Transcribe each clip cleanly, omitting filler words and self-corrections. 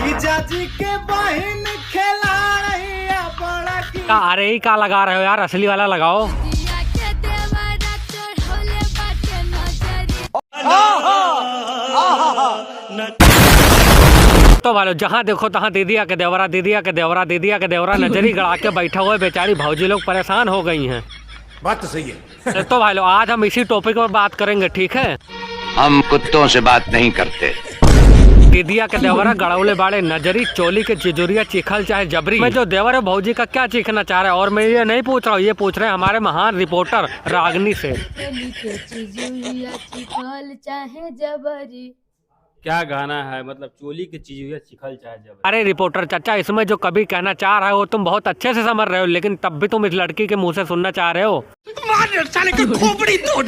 जीजाजी के बहन खेला रही है बड़ा की। अरे ही का लगा रहे हो यार, असली वाला लगाओ। तो भालो जहाँ देखो तहाँ दीदिया के देवरा, दीदिया के देवरा, दीदिया के देवरा नजरी गड़ा के बैठा हुए बेचारी भौजी लोग परेशान हो गई हैं। बात तो सही है। तो भालो आज हम इसी टॉपिक पर बात करेंगे, ठीक है। हम कुत्तों से बात नहीं करते। दीदिया के देवरा गड़ौले बाड़े नजरी चोली के चिजुरिया चिखल चाहे जबरी में जो देवर है भौजी का क्या चीखना चाह रहा है। और मैं ये नहीं पूछ रहा हूँ, ये पूछ रहे हैं हमारे महान रिपोर्टर रागनी से। क्या गाना है, मतलब चोली की चीज हुई चिखल चाहे जब। अरे रिपोर्टर चाचा, इसमें जो कभी कहना चाह रहे हो तुम बहुत अच्छे से समझ रहे हो, लेकिन तब भी तुम इस लड़की के मुंह से सुनना चाह रहे हो। साले का खोपड़ी तोड़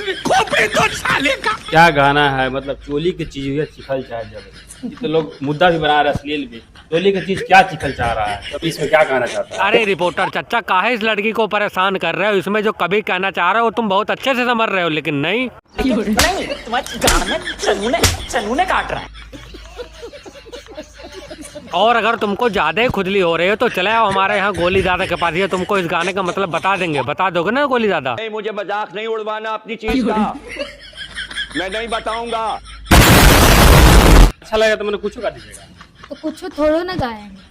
साले का। क्या गाना है, मतलब चोली की चीज हुई चिखल चाहे जब। ये तो लोग मुद्दा भी बना रहे हैं अश्लील भी। चोली की चीज क्या चिखल चाह रहा है, तो इसमें क्या कहना चाहता है। अरे रिपोर्टर चाचा, काहे इस लड़की को परेशान कर रहे हो। इसमें जो कभी कहना चाह रहे हो तुम बहुत अच्छे से समझ रहे हो, लेकिन नहीं चनूने काट रहा है। और अगर तुमको ज्यादा ही खुजली हो रही है तो चले आओ हमारे यहाँ गोली दादा के पास, ये तुमको इस गाने का मतलब बता देंगे। बता दोगे ना गोली दादा? नहीं, मुझे मजाक नहीं उड़वाना अपनी चीज का। मैं नहीं बताऊंगा। अच्छा लगा तो मैंने कुछ कर दीजिएगा। तो कुछ थोड़ो ना गाएंगे।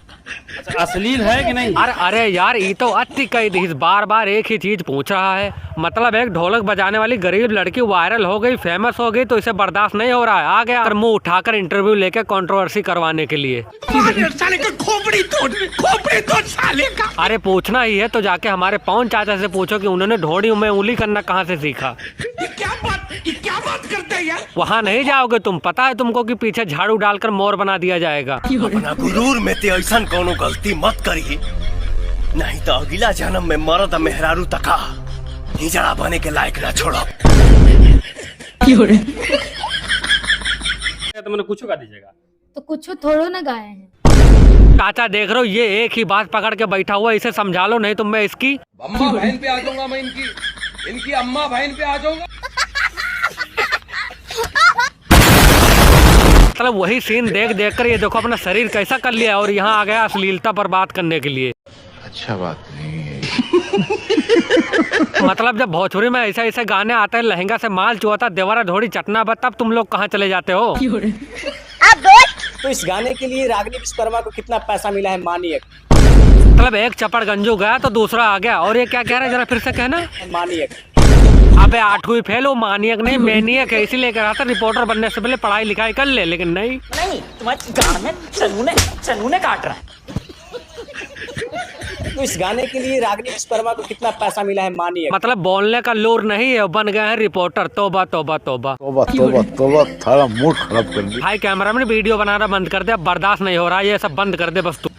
अच्छा अश्लील है कि नहीं? अरे यार, ये तो अति कई दिस बार बार एक ही चीज पूछ रहा है। मतलब एक ढोलक बजाने वाली गरीब लड़की वायरल हो गई, फेमस हो गई, तो इसे बर्दाश्त नहीं हो रहा है। आ गया और मुंह उठाकर इंटरव्यू लेके कंट्रोवर्सी करवाने के लिए। साले का खोपड़ी तोड़ साले का। अरे पूछना ही है तो जाके हमारे पवन चाचा से पूछो कि उन्होंने ढोड़ी में उंगली करना कहाँ से सीखा। ये क्या बात करते हैं यार। वहाँ नहीं जाओगे तुम, पता है तुमको कि पीछे झाड़ू डालकर मोर बना दिया जाएगा। अपना गुरूर में ते ऐसा कोनो गलती मत करी, नहीं तो अगला जन्म में मर्द मेहरारू तका हिजड़ा बने के लायक ना छोड़ो। तो मैंने कुछ कर दीजिएगा। तो कुछ थोड़ो ना गाए हैं। चाचा देख रहे हो, ये एक ही बात पकड़ के बैठा हुआ, इसे समझा लो, नहीं तो मैं इसकी अम्मा बहन पे आ जाऊंगा। मैं इनकी अम्मा बहन पे आ जाऊंगा। मतलब वही सीन देख देख कर ये देखो अपना शरीर कैसा कर लिया, और यहाँ आ गया अश्लीलता पर बात करने के लिए। अच्छा बात नहीं है। मतलब जब भोजपुरी में ऐसे ऐसे गाने आते हैं, लहंगा से माल चुआता, देवरा धोड़ी चटना बत, तब तुम लोग कहाँ चले जाते हो? तो इस गाने के लिए रागनी विश्वकर्मा को कितना पैसा मिला है मानिए? मतलब एक चपड़ गंजू गया तो दूसरा आ गया। और ये क्या कह रहे हैं, जरा फिर से कहना। मानिए। अबे आठवीं फेल, वो मानियक नहीं मैनियक है, इसीलिए कह रहा था रिपोर्टर बनने से पहले पढ़ाई लिखाई कर ले, लेकिन नहीं तुम्हारे गान में चनूने काट रहा है। तो इस गाने के लिए रागनी विश्वकर्मा को कितना पैसा मिला है मानिए? मतलब बोलने का लोर नहीं है, बन गए हैं रिपोर्टर। तोबा तोबा तोबा तोबा थारा मूड खराब कर दिया। भाई कैमरा में वीडियो बनाना बंद कर दे, अब बर्दाश्त नहीं हो रहा, ये सब बंद कर दे बस तू।